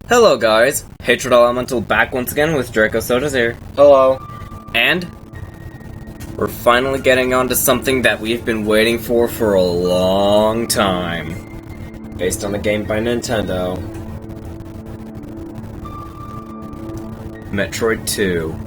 Hello guys, Hatred Elemental back once again with Draco Soda's here. Hello. And we're finally getting onto something that we've been waiting for a long time. Based on a game by Nintendo. Metroid 2.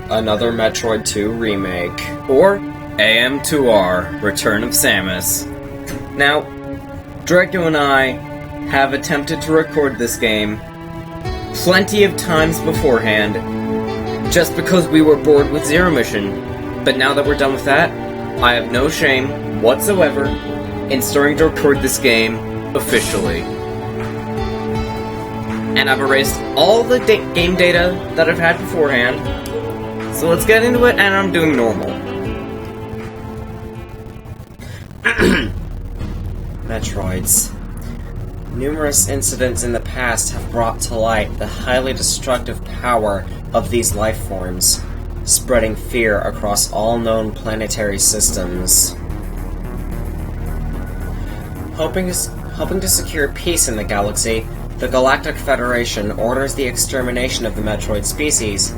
Another Metroid 2 remake. Or AM2R, Return of Samus. Now, Draco and I have attempted to record this game plenty of times beforehand, just because we were bored with Zero Mission. But now that we're done with that, I have no shame whatsoever in starting to record this game officially. And I've erased all the game data that I've had beforehand. So let's get into it, and I'm doing normal. Metroids. Numerous incidents in the past have brought to light the highly destructive power of these life forms, spreading fear across all known planetary systems. Hoping to secure peace in the galaxy, the Galactic Federation orders the extermination of the Metroid species.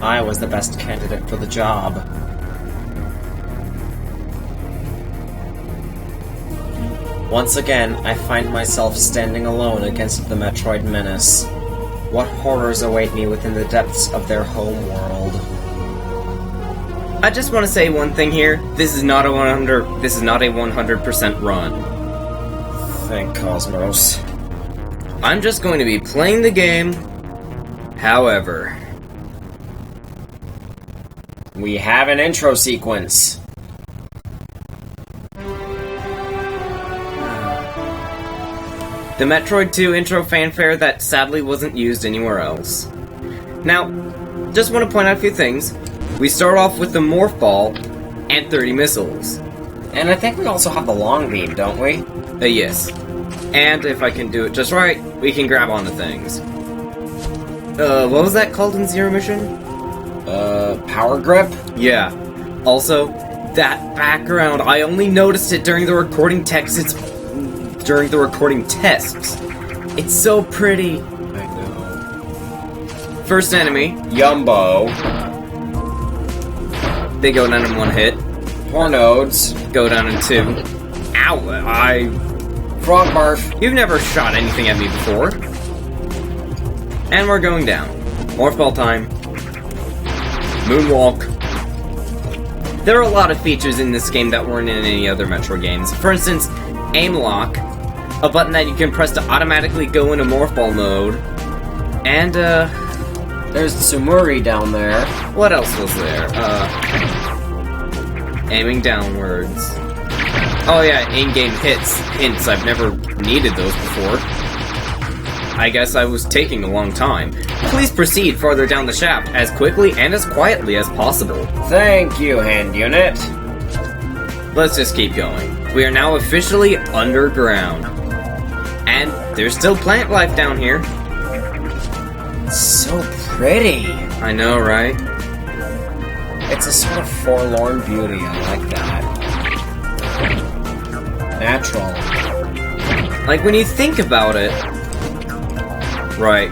I was the best candidate for the job. Once again, I find myself standing alone against the Metroid menace. What horrors await me within the depths of their home world? I just want to say one thing here. This is not a 100% run. Thank Cosmos. I'm just going to be playing the game. However, we have an intro sequence. The Metroid 2 intro fanfare that sadly wasn't used anywhere else. Now, just want to point out a few things. We start off with the Morph Ball and 30 missiles. And I think we also have the Long Beam, don't we? Yes. And if I can do it just right, we can grab onto things. What was that called in Zero Mission? Power Grip? Yeah. Also, that background, I only noticed it during the recording tests. It's so pretty. I know. First enemy, Yumbo. they go down in one hit. Hornodes. Go down in two. Ow, Frog Barf. You've never shot anything at me before. And we're going down. Morph Ball time. Moonwalk. There are a lot of features in this game that weren't in any other Metro games. For instance, Aim Lock, a button that you can press to automatically go into Morph Ball mode. And, there's Tsumuri down there. what else was there? Aiming downwards. Oh yeah, in-game hints. I've never needed those before. I guess I was taking a long time. Please proceed farther down the shaft as quickly and as quietly as possible. Thank you, hand unit. Let's just keep going. We are now officially underground. And there's still plant life down here. It's so pretty. I know, right? It's a sort of forlorn beauty. I like that. Natural. Like, when you think about it... Right.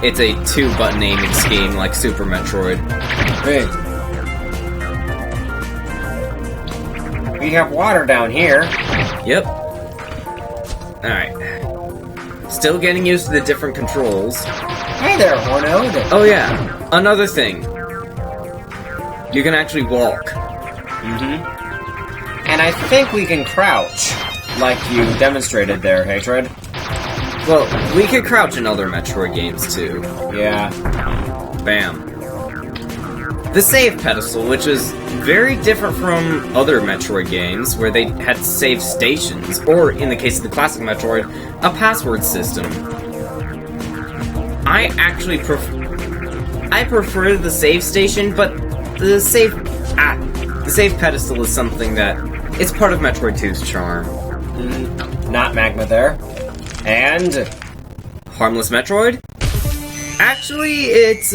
It's a two-button aiming scheme like Super Metroid. Hey. We have water down here. Yep. Alright. Still getting used to the different controls. Hey there, Hornode. Oh yeah, another thing. You can actually walk. And I think we can crouch, like you demonstrated there, Hatred. Well, we could crouch in other Metroid games too. Yeah. Bam. The save pedestal, which is very different from other Metroid games, where they had save stations, or, in the case of the classic Metroid, a password system. I actually prefer the save station, but the save pedestal is something that... it's part of Metroid 2's charm. Not Magma there. And... Harmless Metroid? Actually, it's,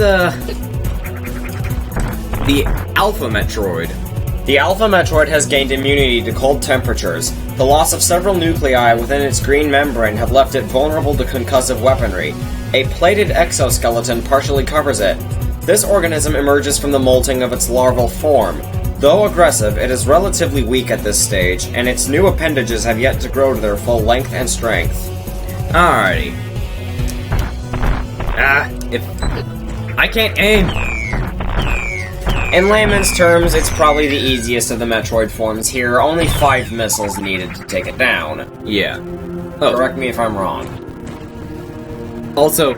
the Alpha Metroid. The Alpha Metroid has gained immunity to cold temperatures. The loss of several nuclei within its green membrane have left it vulnerable to concussive weaponry. A plated exoskeleton partially covers it. This organism emerges from the molting of its larval form. Though aggressive, it is relatively weak at this stage, and its new appendages have yet to grow to their full length and strength. Alrighty. If I can't aim. In layman's terms, it's probably the easiest of the Metroid forms here. Only 5 missiles needed to take it down. Yeah. Correct me if I'm wrong. Also,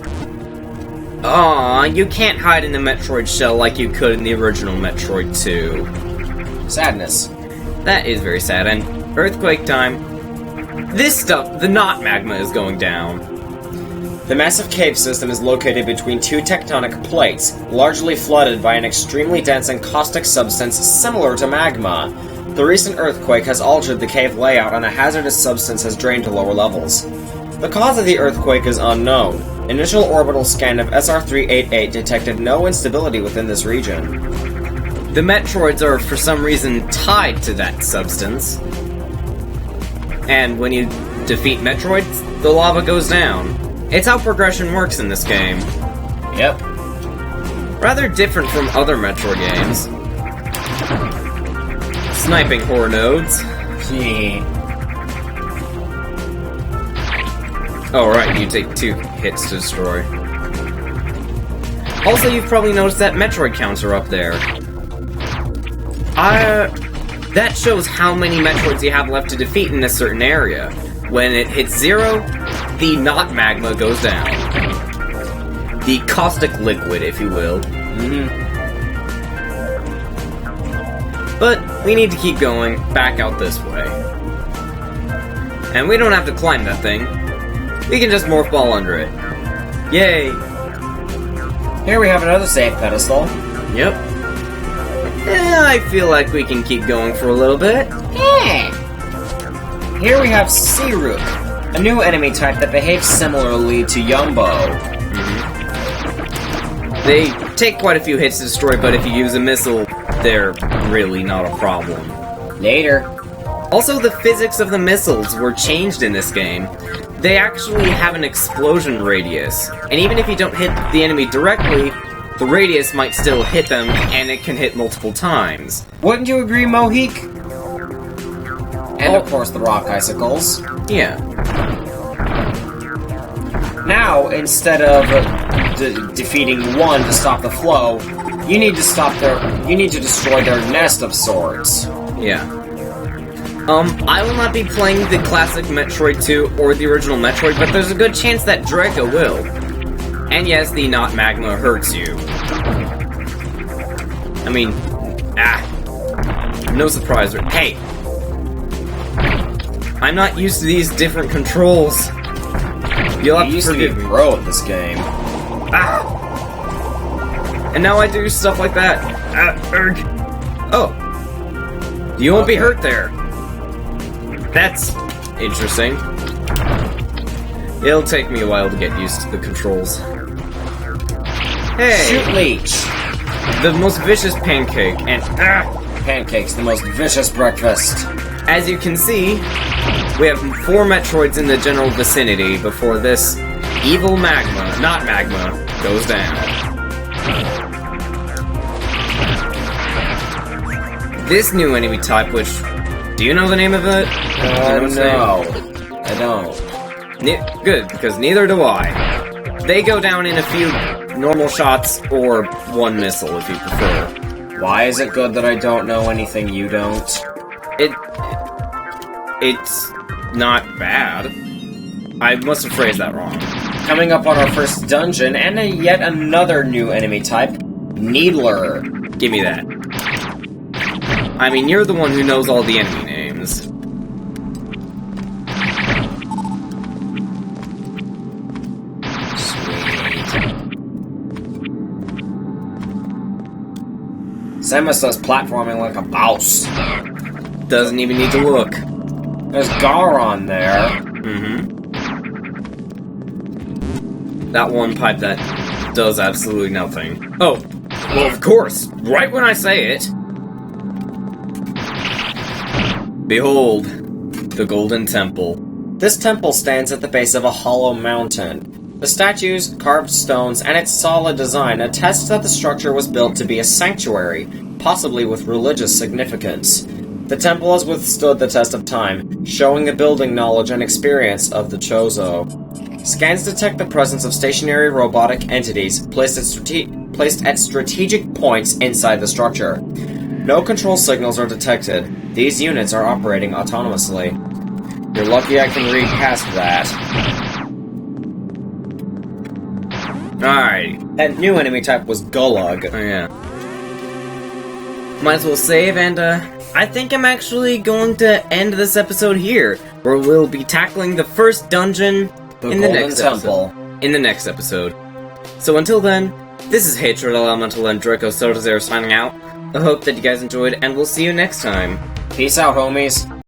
you can't hide in the Metroid shell like you could in the original Metroid 2. Sadness. That is very sad, and earthquake time. This stuff, the not magma, is going down. The massive cave system is located between 2 tectonic plates, largely flooded by an extremely dense and caustic substance similar to magma. The recent earthquake has altered the cave layout, and the hazardous substance has drained to lower levels. The cause of the earthquake is unknown. Initial orbital scan of SR-388 detected no instability within this region. The Metroids are, for some reason, tied to that substance. And when you defeat Metroids, the lava goes down. It's how progression works in this game. Yep. Rather different from other Metroid games. Sniping horror nodes. Oh, right, you take 2 hits to destroy. Also, you've probably noticed that Metroid counts are up there. That shows how many Metroids you have left to defeat in a certain area. When it hits 0, the not magma goes down. The caustic liquid, if you will. But we need to keep going back out this way. And we don't have to climb that thing. We can just morph ball under it. Yay! Here we have another save pedestal. Yep. I feel like we can keep going for a little bit. Here we have Searook, a new enemy type that behaves similarly to Yumbo. They take quite a few hits to destroy, but if you use a missile, they're really not a problem. Later. Also, the physics of the missiles were changed in this game. They actually have an explosion radius, and even if you don't hit the enemy directly, the radius might still hit them, and it can hit multiple times. Wouldn't you agree, Mohik? And of course the rock icicles. Yeah. Now, instead of defeating one to stop the flow, you need to destroy their nest of swords. Yeah. I will not be playing the classic Metroid 2 or the original Metroid, but there's a good chance that Draco will. And yes, the not magma hurts you. I mean, no surprise. Hey! I'm not used to these different controls. You'll have to forgive me. Pro at this game. And now I do stuff like that. Oh. You won't be hurt there. That's interesting. It'll take me a while to get used to the controls. Hey! Shoot Leech! The most vicious pancake, and Pancake's the most vicious breakfast. As you can see, we have 4 Metroids in the general vicinity before this evil magma, not magma, goes down. This new enemy type, which... Do you know the name of it? No. I don't. Good, because neither do I. They go down in a few normal shots, or 1 missile, if you prefer. Why is it good that I don't know anything you don't? It's not bad. I must have phrased that wrong. Coming up on our first dungeon, and yet another new enemy type, Needler. Give me that. I mean, you're the one who knows all the enemy names. Samus does platforming like a boss. Doesn't even need to look. There's Garon there. That one pipe that does absolutely nothing. Oh, Well, of course, right when I say it. Behold, the Golden Temple. This temple stands at the base of a hollow mountain. The statues, carved stones, and its solid design attest that the structure was built to be a sanctuary, possibly with religious significance. The temple has withstood the test of time, showing the building knowledge and experience of the Chozo. Scans detect the presence of stationary robotic entities placed at strategic points inside the structure. No control signals are detected. These units are operating autonomously. You're lucky I can read past that. Alright. That new enemy type was Gulag. Oh, yeah. Might as well save, and, I think I'm actually going to end this episode here, where we'll be tackling the first dungeon in the next episode. In the next episode. So until then, this is Hatred Elemental and Draco Sotazero signing out. I hope that you guys enjoyed, and we'll see you next time. Peace out, homies.